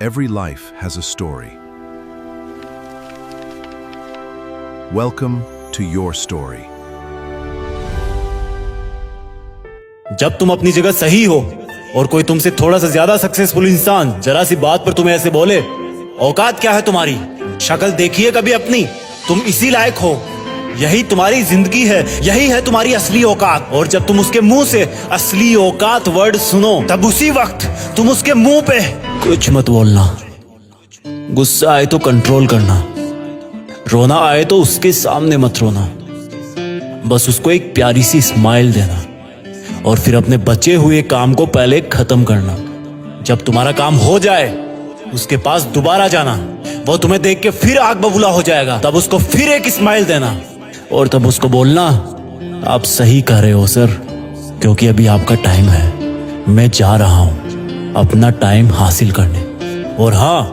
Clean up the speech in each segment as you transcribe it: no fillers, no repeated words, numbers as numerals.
Every life has a story. Welcome to your story. जब तुम अपनी जगह सही हो और कोई तुमसे थोड़ा सा ज्यादा सक्सेसफुल इंसान जरा सी बात पर तुम्हें ऐसे बोले, औकात क्या है तुम्हारी, शक्ल देखिए कभी अपनी, तुम इसी लायक हो, यही तुम्हारी जिंदगी है, यही है तुम्हारी असली औकात। और जब तुम उसके मुंह से असली औकात वर्ड सुनो, तब उसी वक्त तुम उसके मुंह पे कुछ मत बोलना। गुस्सा आए तो कंट्रोल करना, रोना आए तो उसके सामने मत रोना, बस उसको एक प्यारी सी स्माइल देना और फिर अपने बचे हुए काम को पहले खत्म करना। जब तुम्हारा काम हो जाए उसके पास दोबारा जाना, वो तुम्हें देख के फिर आग बबूला हो जाएगा, तब उसको फिर एक स्माइल देना और तब उसको बोलना, आप सही कह रहे हो सर, क्योंकि अभी आपका टाइम है, मैं जा रहा हूं अपना टाइम हासिल करने। और हाँ,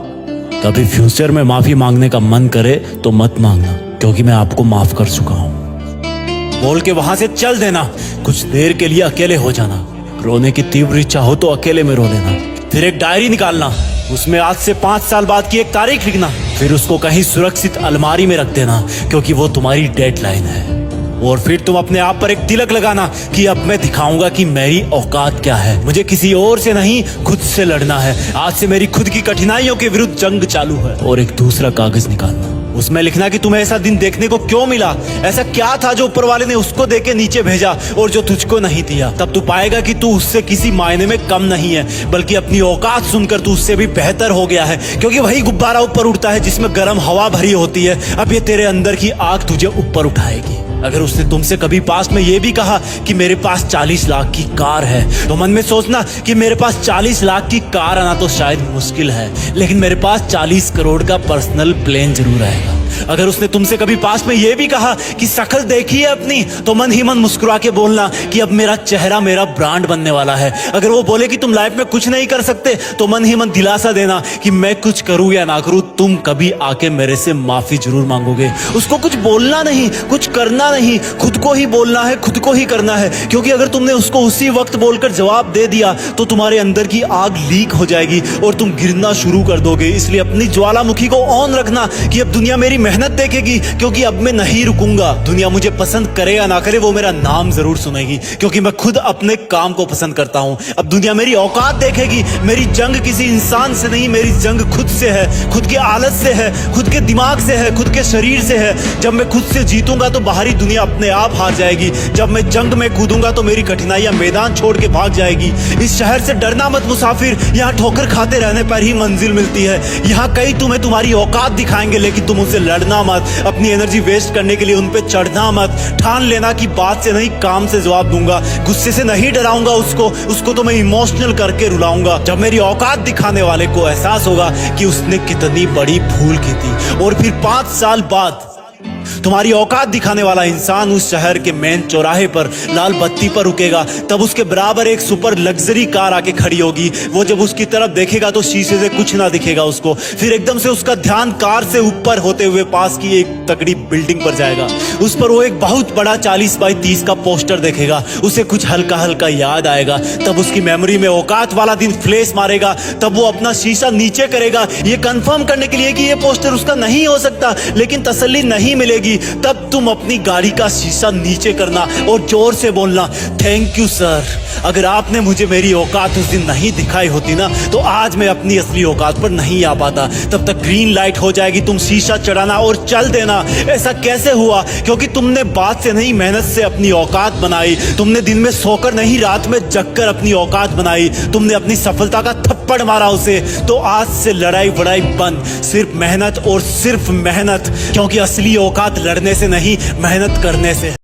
कभी फ्यूचर में माफी मांगने का मन करे तो मत मांगना, क्योंकि मैं आपको माफ कर चुका हूं। बोल के वहां से चल देना, कुछ देर के लिए अकेले हो जाना, रोने की तीव्र इच्छा हो तो अकेले में रो लेना। फिर एक डायरी निकालना, उसमें आज से 5 साल बाद की एक तारीख लिखना, फिर उसको कहीं सुरक्षित अलमारी में रख देना, क्योंकि वो तुम्हारी डेडलाइन है। और फिर तुम अपने आप पर एक तिलक लगाना कि अब मैं दिखाऊंगा कि मेरी औकात क्या है, मुझे किसी और से नहीं खुद से लड़ना है, आज से मेरी खुद की कठिनाइयों के विरुद्ध जंग चालू है। और एक दूसरा कागज निकालना, उसमें लिखना कि तुम्हें ऐसा दिन देखने को क्यों मिला, ऐसा क्या था जो ऊपर वाले ने उसको देके नीचे भेजा और जो तुझको नहीं दिया। तब तू पाएगा कि तू उससे किसी मायने में कम नहीं है, बल्कि अपनी औकात सुनकर तू उससे भी बेहतर हो गया है, क्योंकि वही गुब्बारा ऊपर उड़ता है जिसमें गर्म हवा भरी होती है। अब ये तेरे अंदर की आग तुझे ऊपर उठाएगी। अगर उसने तुमसे कभी पास में ये भी कहा कि मेरे पास 40 लाख की कार है, तो मन में सोचना कि मेरे पास 40 लाख की कार आना तो शायद मुश्किल है, लेकिन मेरे पास 40 करोड़ का पर्सनल प्लेन जरूर रहेगा। अगर उसने तुमसे कभी पास में ये भी कहा कि शक्ल देखिए अपनी, तो मन ही मन मुस्कुरा के बोलना कि अब मेरा चेहरा मेरा ब्रांड बनने वाला है। अगर वो बोले कि तुम लाइफ में कुछ नहीं कर सकते, तो मन ही मन दिलासा देना कि मैं कुछ करूं या ना करूं, तुम कभी आके मेरे से माफी जरूर मांगोगे। उसको कुछ बोलना नहीं, कुछ करना नहीं, खुद को ही बोलना है, खुद को ही करना है, क्योंकि अगर तुमने उसको उसी वक्त बोलकर जवाब दे दिया तो तुम्हारे अंदर की आग लीक हो जाएगी और तुम गिरना शुरू कर दोगे। इसलिए अपनी ज्वालामुखी को ऑन रखना कि अब दुनिया मेरी मेहनत देखेगी, क्योंकि अब मैं नहीं रुकूंगा। दुनिया मुझे पसंद करे या ना करे, वो मेरा नाम जरूर सुनेगी, क्योंकि मैं खुद अपने काम को पसंद करता हूं। अब दुनिया मेरी औकात देखेगी, मेरी जंग किसी इंसान से नहीं, मेरी जंग खुद से है, खुद की आदत से है, खुद के दिमाग से है, खुद के शरीर से है। जब मैं खुद से जीतूंगा तो बाहरी दुनिया अपने आप हार जाएगी। जब मैं जंग में कूदूंगा तो मेरी कठिनाइयां मैदान छोड़ के भाग जाएगी। इस शहर से डरना मत मुसाफिर, यहाँ ठोकर खाते रहने पर ही मंजिल मिलती है। यहाँ कई तुम्हें तुम्हारी औकात दिखाएंगे, लेकिन तुम उनसे लड़ना मत, अपनी एनर्जी वेस्ट करने के लिए उन पे चढ़ना मत। ठान लेना कि बात से नहीं काम से जवाब दूंगा, गुस्से से नहीं डराऊंगा उसको तो मैं इमोशनल करके रुलाऊंगा। जब मेरी औकात दिखाने वाले को एहसास होगा कि उसने कितनी बड़ी भूल की थी, और फिर 5 साल बाद तुम्हारी औकात दिखाने वाला इंसान उस शहर के मेन चौराहे पर लाल बत्ती पर रुकेगा, तब उसके बराबर एक सुपर लग्जरी कार आके खड़ी होगी। वो जब उसकी तरफ देखेगा तो शीशे से कुछ ना दिखेगा उसको। फिर एकदम से उसका ध्यान कार से ऊपर होते हुए पास की एक तगड़ी बिल्डिंग पर जाएगा। उस पर वो एक बहुत बड़ा 40 बाई 30 का पोस्टर देखेगा। उसे कुछ हल्का हल्का याद आएगा। तब उसकी मेमोरी में औकात वाला दिन फ्लैश मारेगा। तब वो अपना शीशा नीचे करेगा, ये कंफर्म करने के लिए कि ये पोस्टर उसका नहीं हो सकता, लेकिन तसल्ली नहीं मिलेगी। तब तुम अपनी गाड़ी का शीशा नीचे करना और जोर से बोलना, थैंक यू सर, अगर आपने मुझे मेरी औकात उस दिन नहीं दिखाई होती ना, तो आज मैं अपनी असली औकात पर नहीं आ पाता। तब तक ग्रीन लाइट हो जाएगी, तुम शीशा चढ़ाना और चल देना। ऐसा कैसे हुआ? क्योंकि तुमने बात से नहीं मेहनत से अपनी औकात बनाई। तुमने दिन में सोकर नहीं रात में जगकर अपनी औकात बनाई। तुमने अपनी सफलता का थप्पड़ मारा उसे। तो आज से लड़ाई वड़ाई बंद, सिर्फ मेहनत और सिर्फ मेहनत, क्योंकि असली औकात लड़ने से नहीं मेहनत करने से।